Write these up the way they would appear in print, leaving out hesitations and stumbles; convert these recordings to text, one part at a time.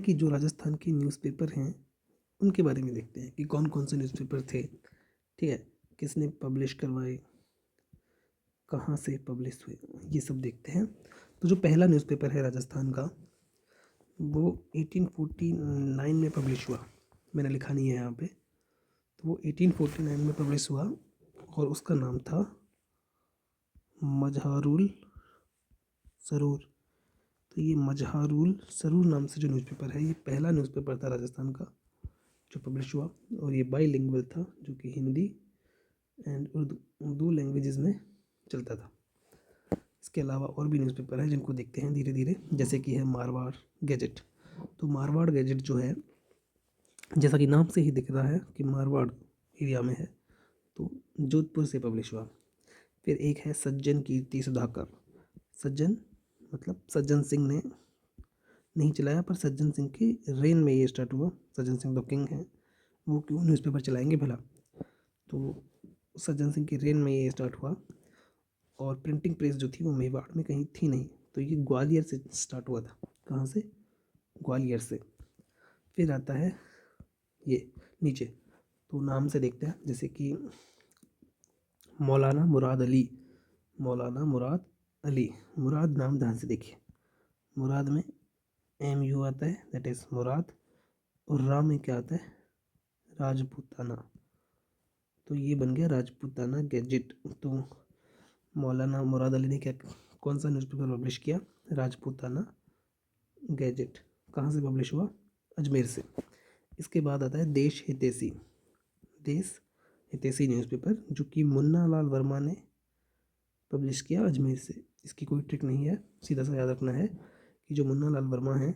कि जो राजस्थान के न्यूज़पेपर हैं उनके बारे में देखते हैं कि कौन कौन से न्यूज़पेपर थे, ठीक है, किसने पब्लिश करवाए, कहाँ से पब्लिश हुए, ये सब देखते हैं। तो जो पहला न्यूज़पेपर है राजस्थान का वो 1849 में पब्लिश हुआ। मैंने लिखा नहीं है यहाँ पे। तो वो 1849 में पब्लिश हुआ और उसका नाम था मजहारुल सरूर। तो ये मजहारुल सरूर नाम से जो न्यूज़पेपर है, ये पहला न्यूज़पेपर था राजस्थान का जो पब्लिश हुआ। और ये बाईलिंगुअल था, जो कि हिंदी एंड उर्दू लैंग्वेजेस में चलता था। इसके अलावा और भी न्यूज़पेपर हैं जिनको देखते हैं धीरे धीरे, जैसे कि है मारवाड़ गैजेट। तो मारवाड़ गैजेट जो है, जैसा कि नाम से ही दिख रहा है कि मारवाड़ एरिया में है, तो जोधपुर से पब्लिश हुआ। फिर एक है सज्जन कीर्ति सुधाकर। सज्जन मतलब सज्जन सिंह ने नहीं चलाया, पर सज्जन सिंह की रेन में ये स्टार्ट हुआ। सज्जन सिंह द किंग हैं, वो क्यों न्यूज़पेपर चलाएंगे भला। तो सज्जन सिंह की रेन में ये स्टार्ट हुआ। और प्रिंटिंग प्रेस जो थी वो मेवाड़ में कहीं थी नहीं, तो ये ग्वालियर से स्टार्ट हुआ था। कहाँ से? ग्वालियर से। फिर आता है ये नीचे, तो नाम से देखते हैं, जैसे कि मौलाना मुराद अली। मौलाना मुराद अली, मुराद नाम ध्यान से देखिए, मुराद में MU आता है, दैट इज़ मुराद। और रा में क्या आता है? राजपूताना। तो ये बन गया राजपूताना गैजेट। तो मौलाना मुराद अली ने क्या कौन सा न्यूज़पेपर पब्लिश किया? राजपूताना गैजेट। कहाँ से पब्लिश हुआ? अजमेर से। इसके बाद आता है देश हितैषी। देश हितैषी न्यूज़पेपर, जो कि मुन्ना लाल वर्मा ने पब्लिश किया अजमेर से। इसकी कोई ट्रिक नहीं है, सीधा सा याद रखना है कि जो मुन्ना लाल वर्मा हैं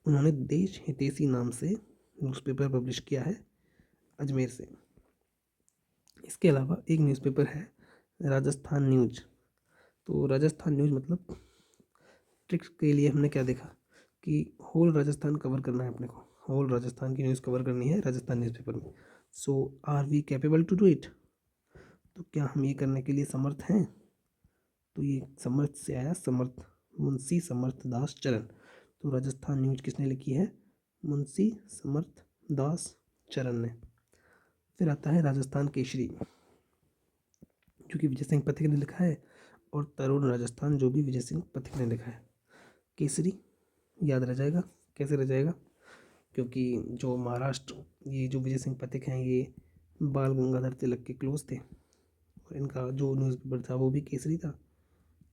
उन्होंने देश हितैषी नाम से न्यूज़पेपर पब्लिश किया है अजमेर से। इसके अलावा एक न्यूज़पेपर है राजस्थान न्यूज। तो राजस्थान न्यूज मतलब ट्रिक्स के लिए हमने क्या देखा कि होल राजस्थान कवर करना है अपने को, होल राजस्थान की न्यूज़ कवर करनी है राजस्थान न्यूज़पेपर में। So are we capable to do it? तो क्या हम ये करने के लिए समर्थ हैं? तो ये समर्थ से आया, समर्थ, मुंशी समर्थ दास चरण। तो राजस्थान न्यूज किसने लिखी है? मुंशी समर्थ दास चरण ने। फिर आता है राजस्थान केसरी, जो कि विजय सिंह पथिक ने लिखा है, और तरुण राजस्थान, जो भी विजय सिंह पथिक ने लिखा है। केसरी याद रह जाएगा, कैसे रह जाएगा? क्योंकि जो महाराष्ट्र, ये जो विजय सिंह पथिक हैं ये बाल गंगाधर तिलक के क्लोज थे, और इनका जो न्यूज़पेपर था वो भी केसरी था।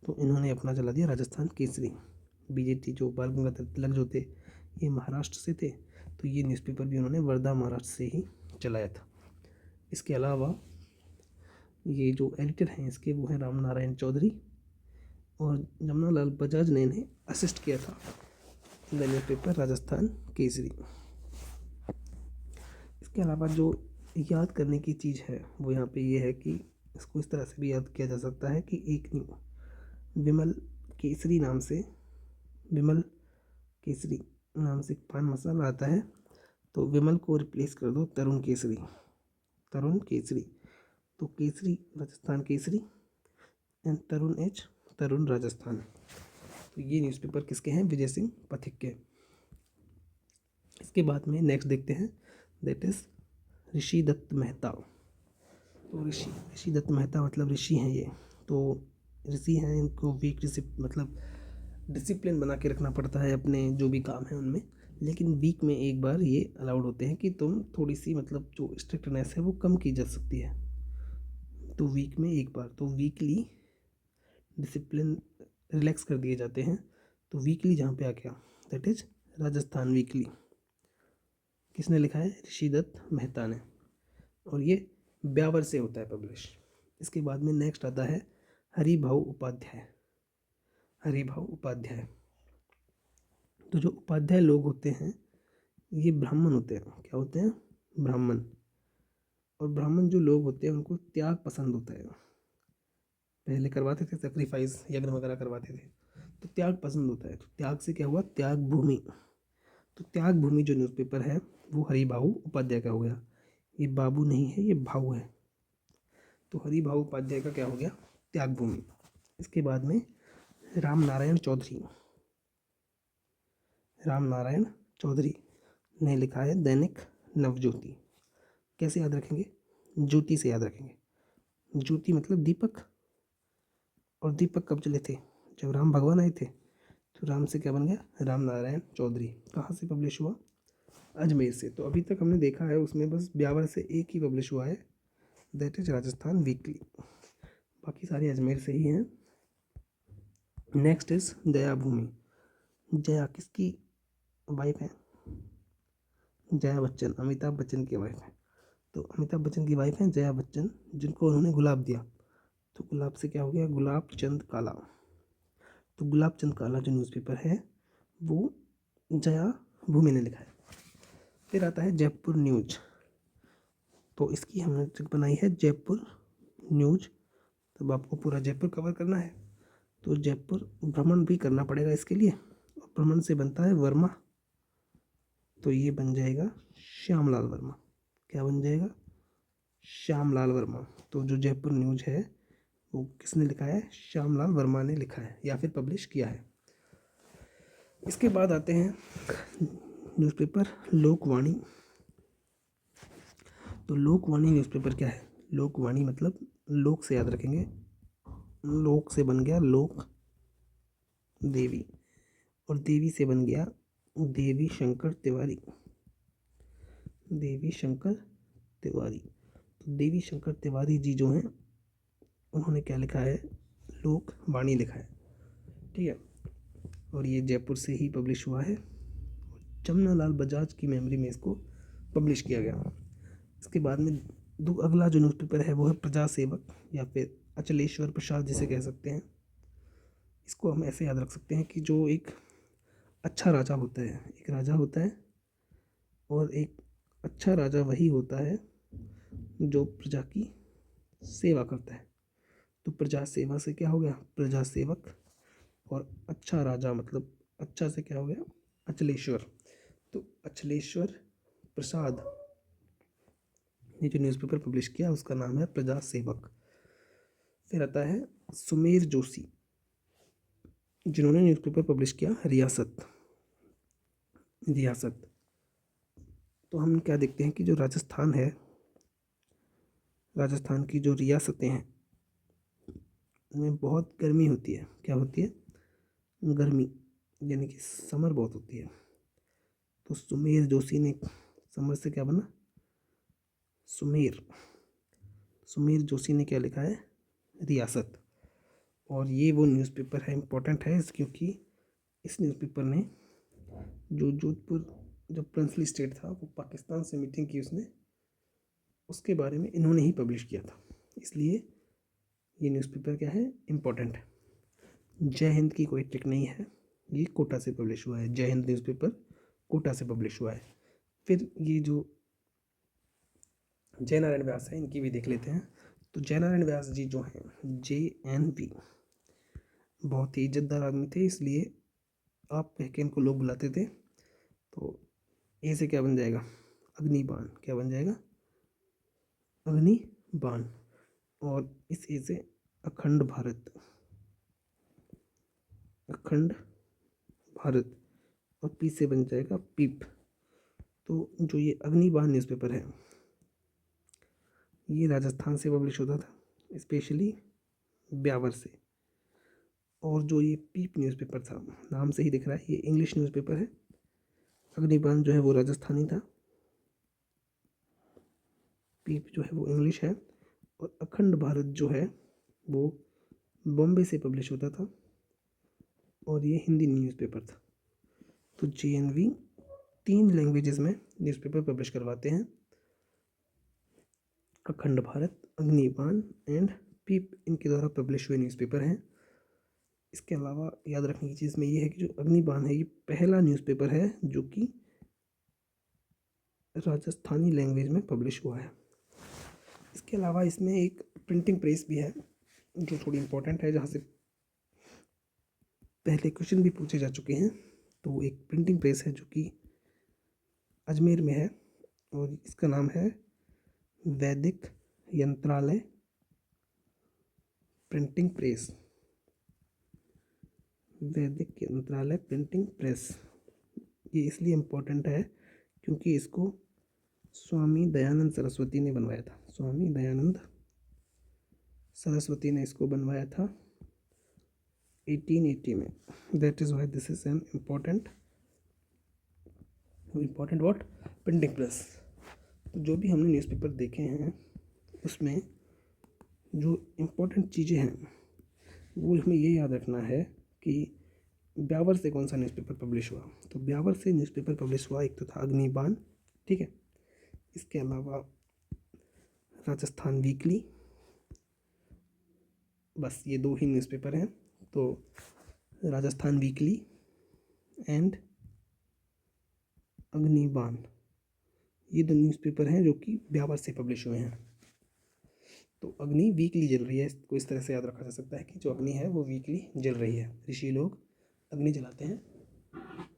तो इन्होंने अपना चला दिया राजस्थान केसरी। BJT जो बाल गंगाधर तिलक जो थे ये महाराष्ट्र से थे, तो ये न्यूज़पेपर भी उन्होंने वर्धा महाराष्ट्र से ही चलाया था। इसके अलावा ये जो एडिटर हैं इसके वो हैं राम नारायण चौधरी, और जमनालाल बजाज ने इन्हें असिस्ट किया था in the newspaper Rajasthan Kesari. इसके अलावा जो याद करने की चीज़ है वो यहाँ पे ये है कि इसको इस तरह से भी याद किया जा सकता है कि एक विमल केसरी नाम से, विमल केसरी नाम से पान मसाला आता है, तो विमल को रिप्लेस कर दो तरुण केसरी, तरुण केसरी। तो केसरी राजस्थान केसरी एंड तरुण राजस्थान। तो ये न्यूज़पेपर किसके हैं? विजय सिंह पथिक के। इसके बाद में नेक्स्ट देखते हैं, दैट इज़ ऋषि दत्त मेहता। तो ऋषि दत्त मेहता मतलब ऋषि हैं ये। तो ऋषि हैं, इनको वीक मतलब डिसिप्लिन बना के रखना पड़ता है अपने जो भी काम है उनमें, लेकिन वीक में एक बार ये अलाउड होते हैं कि तुम थोड़ी सी मतलब जो स्ट्रिक्टनेस है वो कम की जा सकती है। तो वीक में एक बार, तो वीकली डिसिप्लिन रिलैक्स कर दिए जाते हैं। तो वीकली जहाँ पे आ गया, दैट इज राजस्थान वीकली। किसने लिखा है? ऋषि दत्त मेहता ने, और ये ब्यावर से होता है पब्लिश। इसके बाद में नेक्स्ट आता है हरिभाऊ उपाध्याय। हरिभाऊ उपाध्याय, तो जो उपाध्याय लोग होते हैं ये ब्राह्मण होते हैं। क्या होते हैं? ब्राह्मण। और ब्राह्मण जो लोग होते हैं उनको त्याग पसंद होता है। पहले करवाते थे सेक्रीफाइस, यज्ञ वगैरह करवाते थे, तो त्याग पसंद होता है। तो त्याग से क्या हुआ? त्याग भूमि। तो त्याग भूमि जो न्यूज़पेपर है वो हरिभाऊ उपाध्याय का हो गया। ये बाबू नहीं है, ये भाऊ है। तो हरिभाऊ उपाध्याय का क्या हो गया? त्याग भूमि। इसके बाद में राम नारायण चौधरी। राम नारायण चौधरी ने लिखा है दैनिक नवज्योति। कैसे याद रखेंगे? ज्योति से याद रखेंगे। ज्योति मतलब दीपक, और दीपक कब चले थे? जब राम भगवान आए थे। तो राम से क्या बन गया? राम नारायण चौधरी। कहाँ से पब्लिश हुआ? अजमेर से। तो अभी तक हमने देखा है उसमें बस ब्यावर से एक ही पब्लिश हुआ है, दैट इज राजस्थान वीकली। बाकी सारे अजमेर से ही हैं। नेक्स्ट इज जया भूमि। जया किसकी वाइफ है? जया बच्चन, अमिताभ बच्चन की वाइफ है। तो अमिताभ बच्चन की वाइफ है जया बच्चन, जिनको उन्होंने गुलाब दिया। तो गुलाब से क्या हो गया? गुलाब चंद काला। तो गुलाब चंद काला जो न्यूज़पेपर है वो जया भूमि ने लिखा है। फिर आता है जयपुर न्यूज। तो इसकी हमने ट्रिक बनाई है जयपुर न्यूज। तब आपको पूरा जयपुर कवर करना है, तो जयपुर भ्रमण भी करना पड़ेगा इसके लिए। और भ्रमण से बनता है वर्मा, तो ये बन जाएगा श्यामलाल वर्मा। क्या बन जाएगा? श्यामलाल वर्मा। तो जो जयपुर न्यूज है वो किसने लिखा है? श्यामलाल वर्मा ने लिखा है या फिर पब्लिश किया है। इसके बाद आते हैं न्यूज़पेपर लोकवाणी। तो लोकवाणी न्यूज़पेपर क्या है? लोकवाणी मतलब लोक से याद रखेंगे, लोक से बन गया लोक देवी, और देवी से बन गया देवी शंकर तिवारी। देवी शंकर तिवारी। तो देवी शंकर तिवारी जी जो हैं उन्होंने क्या लिखा है? लोकवाणी लिखा है। ठीक है, और ये जयपुर से ही पब्लिश हुआ है। जमनालाल बजाज की मेमोरी में इसको पब्लिश किया गया। इसके बाद में अगला जो न्यूज़पेपर है वो है प्रजा सेवक, या फिर अचलेश्वर प्रसाद जिसे कह सकते हैं। इसको हम ऐसे याद रख सकते हैं कि जो एक अच्छा राजा होता है, एक राजा होता है, और एक अच्छा राजा वही होता है जो प्रजा की सेवा करता है। तो प्रजा सेवा से क्या हो गया? प्रजा सेवक। और अच्छा राजा मतलब अच्छा से क्या हो गया? अचलेश्वर। तो अचलेश्वर प्रसाद ने जो न्यूज़पेपर पब्लिश किया उसका नाम है प्रजा सेवक। फिर आता है सुमेर जोशी, जिन्होंने न्यूज़पेपर पब्लिश किया रियासत। रियासत। तो हम क्या देखते हैं कि जो राजस्थान है, राजस्थान की जो रियासतें हैं उनमें बहुत गर्मी होती है। क्या होती है? गर्मी, यानी कि समर बहुत होती है। तो सुमेर जोशी ने समर से क्या बना? सुमेर। सुमेर जोशी ने क्या लिखा है? रियासत। और ये वो न्यूज़पेपर है, इम्पोर्टेंट है क्योंकि इस न्यूज़पेपर ने जो जोधपुर जो प्रिंसली स्टेट था वो पाकिस्तान से मीटिंग की उसने, उसके बारे में इन्होंने ही पब्लिश किया था। इसलिए ये न्यूज़पेपर क्या है? इम्पोर्टेंट है। जय हिंद की कोई ट्रिक नहीं है, ये कोटा से पब्लिश हुआ है। जय हिंद न्यूज़पेपर कोटा से पब्लिश हुआ है। फिर ये जो जयनारायण व्यास है इनकी भी देख लेते हैं। तो जयनारायण व्यास जी जो हैं JNV, बहुत ही इज्जतदार आदमी थे, इसलिए आप कह के इनको लोग बुलाते थे। तो ए से क्या बन जाएगा? अग्निबाण। क्या बन जाएगा? अग्निबाण। और इस ए से अखंड भारत। अखंड भारत। और पी से बन जाएगा पीप। तो जो ये अग्निबाण न्यूज़पेपर है ये राजस्थान से पब्लिश होता था, स्पेशली ब्यावर से। और जो ये पीप न्यूज़पेपर था, नाम से ही दिख रहा है ये इंग्लिश न्यूज़पेपर है। अग्निबाण जो है वो राजस्थानी था, पीप जो है वो इंग्लिश है, और अखंड भारत जो है वो बॉम्बे से पब्लिश होता था, और ये हिंदी न्यूज़पेपर था। तो JNV 3 लैंग्वेजेस में न्यूज़पेपर पब्लिश करवाते हैं। अखंड भारत, अग्निबाण एंड पीप इनके द्वारा पब्लिश हुए न्यूज़पेपर हैं। इसके अलावा याद रखने की चीज़ में ये है कि जो अग्निबाण है ये पहला न्यूज़पेपर है जो कि राजस्थानी लैंग्वेज में पब्लिश हुआ है। इसके अलावा इसमें एक प्रिंटिंग प्रेस भी है जो थोड़ी इम्पोर्टेंट है, जहाँ से पहले क्वेश्चन भी पूछे जा चुके हैं। तो एक प्रिंटिंग प्रेस है जो कि अजमेर में है, और इसका नाम है वैदिक यंत्रालय प्रिंटिंग प्रेस। वैदिक यंत्रालय प्रिंटिंग प्रेस। ये इसलिए इम्पोर्टेंट है क्योंकि इसको स्वामी दयानंद सरस्वती ने बनवाया था। स्वामी दयानंद सरस्वती ने इसको बनवाया था 1880 में। That is why this is an important what printing press. तो जो भी हमने न्यूज़पेपर देखे हैं उसमें जो इम्पोर्टेंट चीज़ें हैं वो हमें ये याद रखना है कि ब्यावर से कौन सा न्यूज़पेपर पब्लिश हुआ। तो ब्यावर से न्यूज़पेपर पब्लिश हुआ, एक तो था अग्निबाण, ठीक है। इसके अलावा राजस्थान वीकली, बस ये दो ही न्यूज़पेपर हैं। तो राजस्थान वीकली एंड अग्निबाण, ये दो न्यूज़पेपर हैं जो कि ब्यावर से पब्लिश हुए हैं। तो अग्नि वीकली जल रही है, इसको इस तरह से याद रखा जा सकता है कि जो अग्नि है वो वीकली जल रही है। ऋषि लोग अग्नि जलाते हैं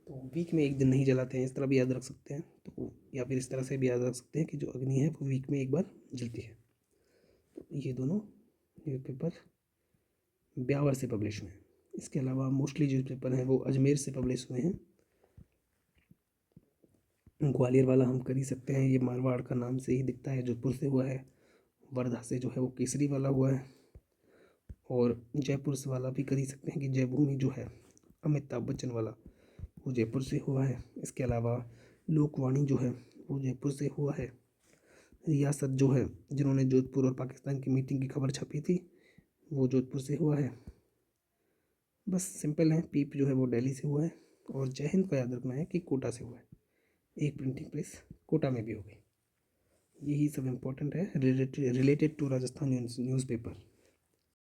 तो वीक में एक दिन नहीं जलाते हैं, इस तरह भी याद रख सकते हैं। तो या फिर इस तरह से भी याद रख सकते हैं कि जो अग्नि है वो वीक में एक बार जलती है। तो ये दोनों न्यूज़पेपर ब्यावर से पब्लिश हुए हैं। इसके अलावा मोस्टली न्यूज़पेपर हैं वो अजमेर से पब्लिश हुए हैं। ग्वालियर वाला हम कर ही सकते हैं, ये मारवाड़ का नाम से ही दिखता है, जोधपुर से हुआ है। वर्धा से जो है वो केसरी वाला हुआ है। और जयपुर से वाला भी कर ही सकते हैं कि जयभूमि जो है अमिताभ बच्चन वाला वो जयपुर से हुआ है। इसके अलावा लोकवाणी जो है वो जयपुर से हुआ है। रियासत जो है जिन्होंने जोधपुर और पाकिस्तान की मीटिंग की खबर छपी थी वो जोधपुर से हुआ है। बस सिंपल है। पीप जो है वो दिल्ली से हुआ है। और जय हिंद का याद रखना है कि कोटा से हुआ है। एक प्रिंटिंग प्रेस कोटा में भी हो गई। यही सब इम्पोर्टेंट है रिलेटेड टू राजस्थान न्यूज़पेपर।